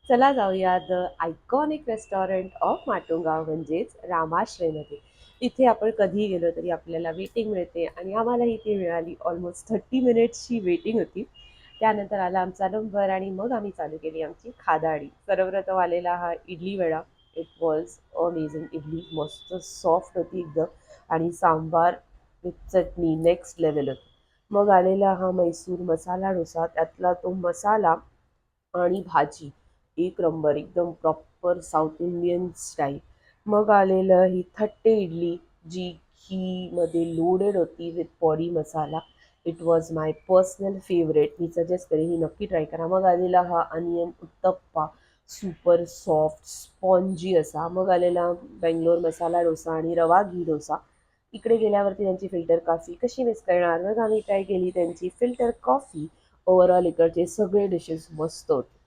चला जाऊया the iconic restaurant of Matunga म्हणजेच रामाश्रयमध्ये. इथे आपण कधीही गेलो तरी आपल्याला वेटिंग मिळते आणि आम्हाला इथे मिळाली. ऑलमोस्ट 30 मिनिट्सची वेटिंग होती. त्यानंतर आला आमचा नंबर आणि मग आम्ही चालू केली आमची खादाडी. सर्वप्रथम आलेला हा idli vada. It was amazing. Idli मस्त सॉफ्ट होती एकदम आणि sambar with chutney next level होती. मग आलेला हा मैसूर मसाला डोसा. त्यातला तो मसाला आणि भाजी एक नंबर, एकदम प्रॉपर साऊथ इंडियन स्टाईल. मग आलेलं ही थट्टे इडली, जी घीमध्ये लोडेड होती with podi masala. It was my personal favourite. मी सजेस्ट करेन ही नक्की ट्राय करा. मग आलेला हा onion uttappa, super soft spongy असा. मग आलेला बेंगलोर मसाला डोसा आणि रवा घी डोसा. इकडे गेल्यावरती त्यांची फिल्टर कॉफी कशी मिस करणार. मग आम्ही ट्राय केली त्यांची फिल्टर कॉफी. ओव्हरऑल इकडचे सगळे डिशेस मस्त होते.